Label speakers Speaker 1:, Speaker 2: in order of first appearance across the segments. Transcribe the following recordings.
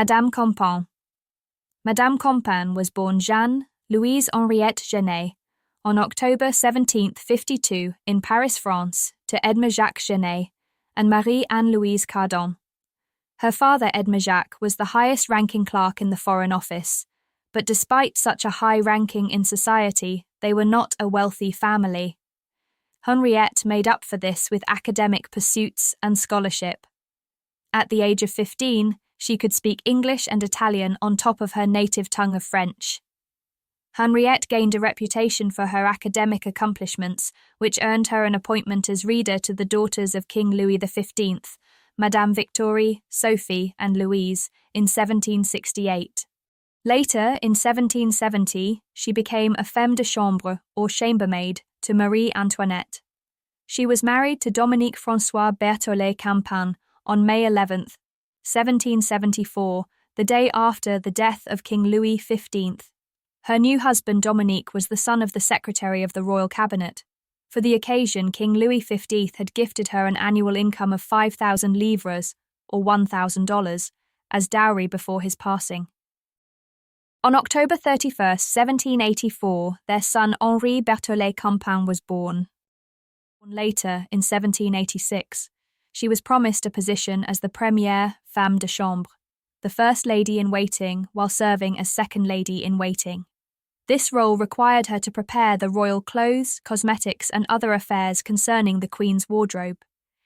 Speaker 1: Madame Campan. Madame Campan was born Jeanne Louise Henriette Genet on October 17, 52, in Paris, France, to Edmond Jacques Genet and Marie Anne-Louise Cardon. Her father, Edmond Jacques, was the highest-ranking clerk in the Foreign Office, but despite such a high ranking in society, they were not a wealthy family. Henriette made up for this with academic pursuits and scholarship. At the age of 15, she could speak English and Italian on top of her native tongue of French. Henriette gained a reputation for her academic accomplishments, which earned her an appointment as reader to the daughters of King Louis XV, Madame Victoire, Sophie, and Louise, in 1768. Later, in 1770, she became a femme de chambre, or chambermaid, to Marie Antoinette. She was married to Dominique François Berthollet Campan on May 11, 1774, the day after the death of King Louis XV. Her new husband Dominique was the son of the secretary of the royal cabinet. For the occasion, King Louis XV had gifted her an annual income of 5,000 livres, or $1,000, as dowry before his passing. On October 31, 1784, their son Henri Berthollet Campan was born. Later, in 1786, she was promised a position as the première femme de chambre, the first lady in waiting while serving as second lady in waiting. This role required her to prepare the royal clothes, cosmetics, and other affairs concerning the Queen's wardrobe.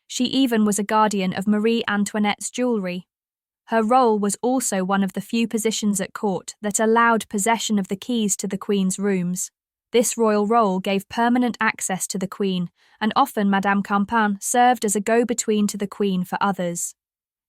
Speaker 1: She even was a guardian of Marie Antoinette's jewellery. Her role was also one of the few positions at court that allowed possession of the keys to the Queen's rooms. This royal role gave permanent access to the Queen, and often Madame Campan served as a go-between to the Queen for others.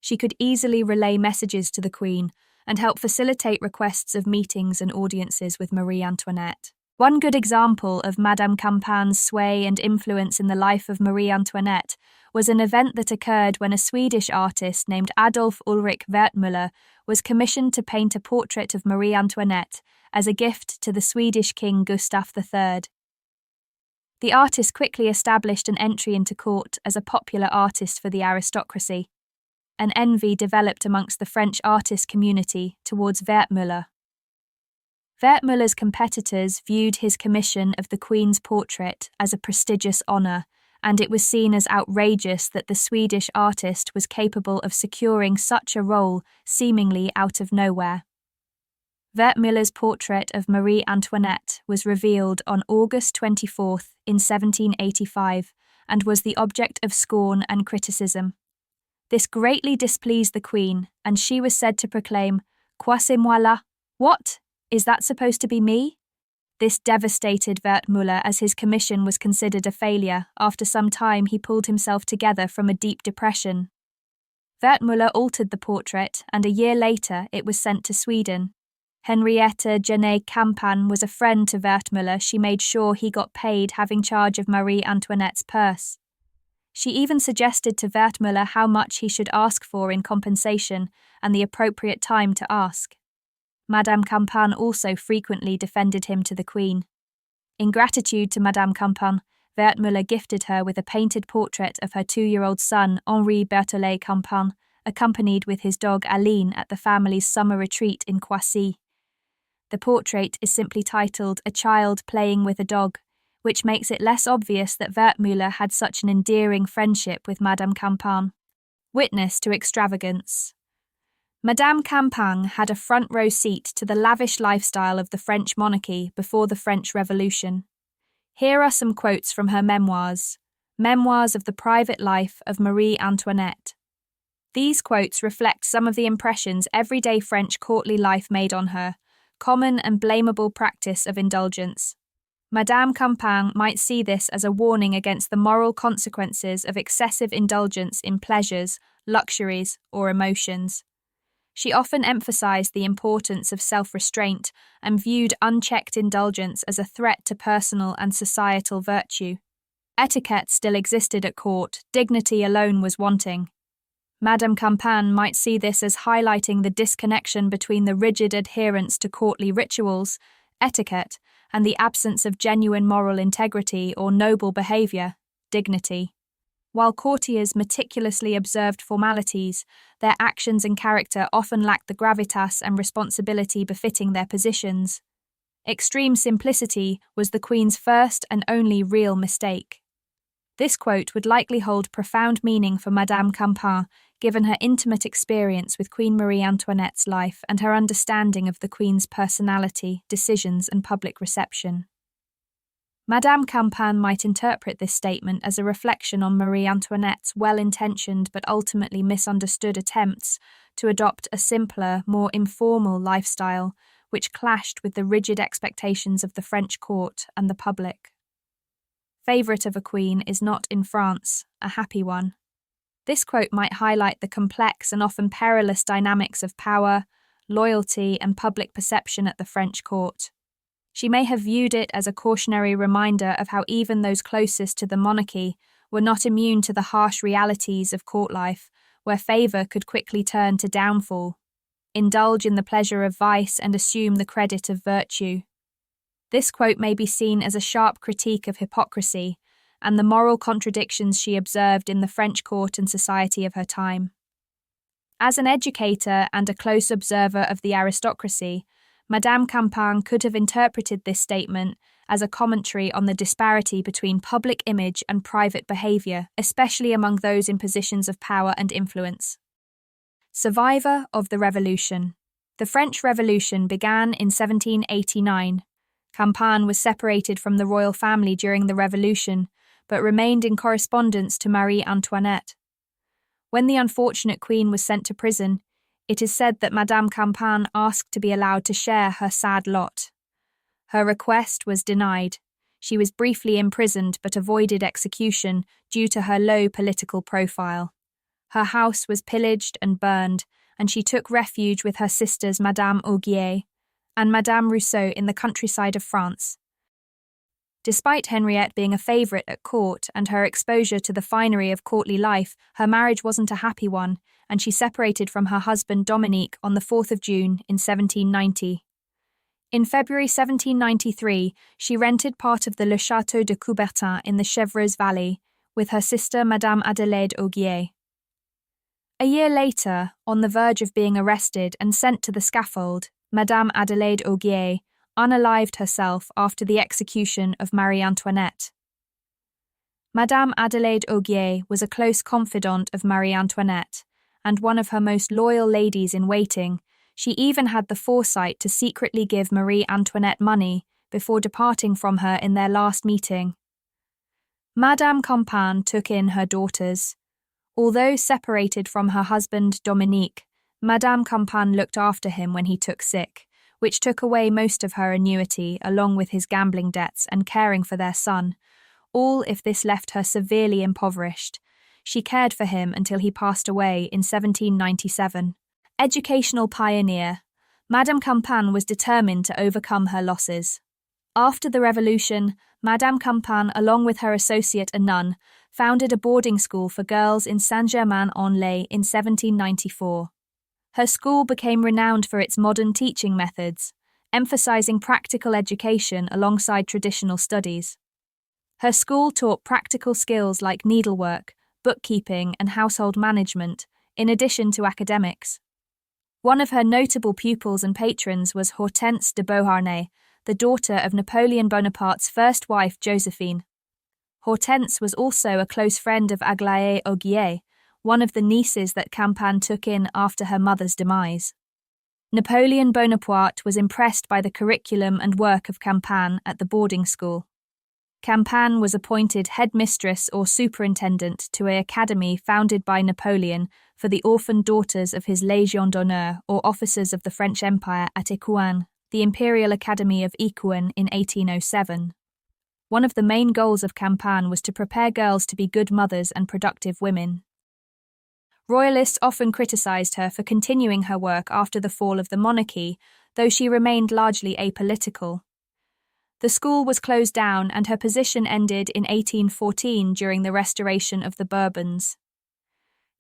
Speaker 1: She could easily relay messages to the Queen and help facilitate requests of meetings and audiences with Marie Antoinette. One good example of Madame Campan's sway and influence in the life of Marie Antoinette was an event that occurred when a Swedish artist named Adolf Ulrich Wertmüller was commissioned to paint a portrait of Marie Antoinette as a gift to the Swedish King Gustav III. The artist quickly established an entry into court as a popular artist for the aristocracy. An envy developed amongst the French artist community towards Wertmüller. Wertmüller's competitors viewed his commission of the Queen's portrait as a prestigious honour, and it was seen as outrageous that the Swedish artist was capable of securing such a role seemingly out of nowhere. Wertmüller's portrait of Marie Antoinette was revealed on August 24 in 1785 and was the object of scorn and criticism. This greatly displeased the Queen, and she was said to proclaim, "Quoi c'est moi là? What? Is that supposed to be me?" This devastated Wertmüller, as his commission was considered a failure. After some time he pulled himself together from a deep depression. Wertmüller altered the portrait, and a year later it was sent to Sweden. Henriette Genet Campan was a friend to Wertmüller. She made sure he got paid having charge of Marie Antoinette's purse. She even suggested to Wertmüller how much he should ask for in compensation and the appropriate time to ask. Madame Campan also frequently defended him to the Queen. In gratitude to Madame Campan, Wertmüller gifted her with a painted portrait of her 2-year-old son Henri Berthollet Campan, accompanied with his dog Aline at the family's summer retreat in Poissy. The portrait is simply titled "A Child Playing with a Dog," which makes it less obvious that Wertmüller had such an endearing friendship with Madame Campan. Witness to extravagance. Madame Campan had a front-row seat to the lavish lifestyle of the French monarchy before the French Revolution. Here are some quotes from her memoirs, Memoirs of the Private Life of Marie Antoinette. These quotes reflect some of the impressions everyday French courtly life made on her, common and blamable practice of indulgence. Madame Campan might see this as a warning against the moral consequences of excessive indulgence in pleasures, luxuries, or emotions. She often emphasized the importance of self-restraint and viewed unchecked indulgence as a threat to personal and societal virtue. Etiquette still existed at court, dignity alone was wanting. Madame Campan might see this as highlighting the disconnection between the rigid adherence to courtly rituals, etiquette, and the absence of genuine moral integrity or noble behaviour, dignity. While courtiers meticulously observed formalities, their actions and character often lacked the gravitas and responsibility befitting their positions. Extreme simplicity was the Queen's first and only real mistake. This quote would likely hold profound meaning for Madame Campan, given her intimate experience with Queen Marie Antoinette's life and her understanding of the Queen's personality, decisions, and public reception. Madame Campan might interpret this statement as a reflection on Marie Antoinette's well-intentioned but ultimately misunderstood attempts to adopt a simpler, more informal lifestyle, which clashed with the rigid expectations of the French court and the public. Favourite of a queen is not in France a happy one. This quote might highlight the complex and often perilous dynamics of power, loyalty, and public perception at the French court. She may have viewed it as a cautionary reminder of how even those closest to the monarchy were not immune to the harsh realities of court life, where favour could quickly turn to downfall. Indulge in the pleasure of vice and assume the credit of virtue. This quote may be seen as a sharp critique of hypocrisy and the moral contradictions she observed in the French court and society of her time. As an educator and a close observer of the aristocracy, Madame Campan could have interpreted this statement as a commentary on the disparity between public image and private behaviour, especially among those in positions of power and influence. Survivor of the Revolution. The French Revolution began in 1789. Campan was separated from the royal family during the Revolution, but remained in correspondence to Marie Antoinette. When the unfortunate queen was sent to prison, it is said that Madame Campan asked to be allowed to share her sad lot. Her request was denied. She was briefly imprisoned but avoided execution due to her low political profile. Her house was pillaged and burned, and she took refuge with her sisters Madame Augier and Madame Rousseau in the countryside of France. Despite Henriette being a favourite at court and her exposure to the finery of courtly life, her marriage wasn't a happy one, and she separated from her husband Dominique on the 4th of June in 1790. In February 1793, she rented part of the Le Château de Coubertin in the Chevreuse Valley with her sister Madame Adelaide Augier. A year later, on the verge of being arrested and sent to the scaffold, Madame Adelaide Augier unalived herself after the execution of Marie Antoinette. Madame Adelaide Augier was a close confidante of Marie Antoinette and one of her most loyal ladies-in-waiting. She even had the foresight to secretly give Marie Antoinette money before departing from her in their last meeting. Madame Campan took in her daughters. Although separated from her husband Dominique, Madame Campan looked after him when he took sick, which took away most of her annuity along with his gambling debts and caring for their son, all if this left her severely impoverished. She cared for him until he passed away in 1797. Educational pioneer, Madame Campan was determined to overcome her losses. After the Revolution, Madame Campan, along with her associate a nun, founded a boarding school for girls in Saint-Germain-en-Laye in 1794. Her school became renowned for its modern teaching methods, emphasizing practical education alongside traditional studies. Her school taught practical skills like needlework, bookkeeping, and household management, in addition to academics. One of her notable pupils and patrons was Hortense de Beauharnais, the daughter of Napoleon Bonaparte's first wife, Josephine. Hortense was also a close friend of Aglaé Augier, one of the nieces that Campan took in after her mother's demise. Napoleon Bonaparte was impressed by the curriculum and work of Campan at the boarding school. Campan was appointed headmistress or superintendent to an academy founded by Napoleon for the orphan daughters of his Légion d'honneur or officers of the French Empire at Écouen, the Imperial Academy of Écouen in 1807. One of the main goals of Campan was to prepare girls to be good mothers and productive women. Royalists often criticised her for continuing her work after the fall of the monarchy, though she remained largely apolitical. The school was closed down and her position ended in 1814 during the restoration of the Bourbons.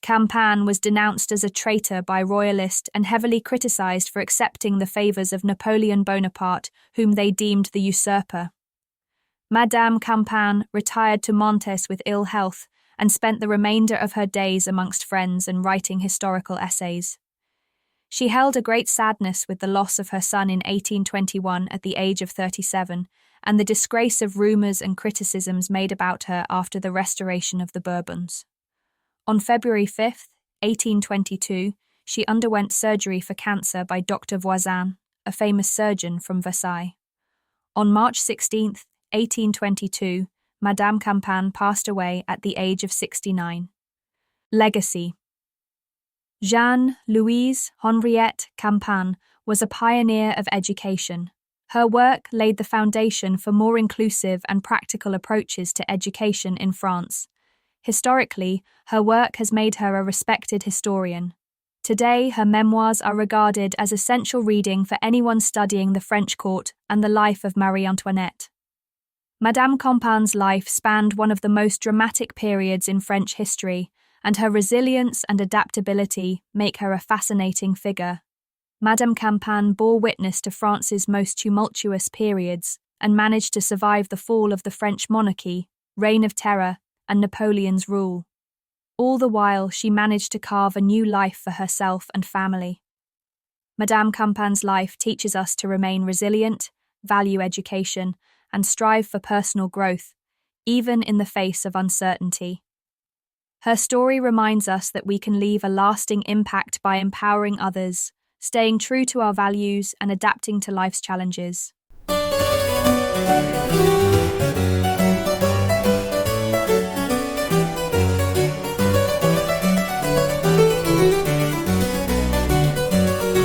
Speaker 1: Campan was denounced as a traitor by royalists and heavily criticised for accepting the favours of Napoleon Bonaparte, whom they deemed the usurper. Madame Campan retired to Montes with ill health and spent the remainder of her days amongst friends and writing historical essays. She held a great sadness with the loss of her son in 1821 at the age of 37, and the disgrace of rumours and criticisms made about her after the restoration of the Bourbons. On February 5, 1822, she underwent surgery for cancer by Dr. Voisin, a famous surgeon from Versailles. On March 16, 1822, Madame Campan passed away at the age of 69. Legacy. Jeanne Louise Henriette Campan was a pioneer of education. Her work laid the foundation for more inclusive and practical approaches to education in France. Historically, her work has made her a respected historian. Today, her memoirs are regarded as essential reading for anyone studying the French court and the life of Marie Antoinette. Madame Campan's life spanned one of the most dramatic periods in French history, and her resilience and adaptability make her a fascinating figure. Madame Campan bore witness to France's most tumultuous periods and managed to survive the fall of the French monarchy, Reign of Terror, and Napoleon's rule. All the while, she managed to carve a new life for herself and family. Madame Campan's life teaches us to remain resilient, value education, and strive for personal growth, even in the face of uncertainty. Her story reminds us that we can leave a lasting impact by empowering others, staying true to our values, and adapting to life's challenges.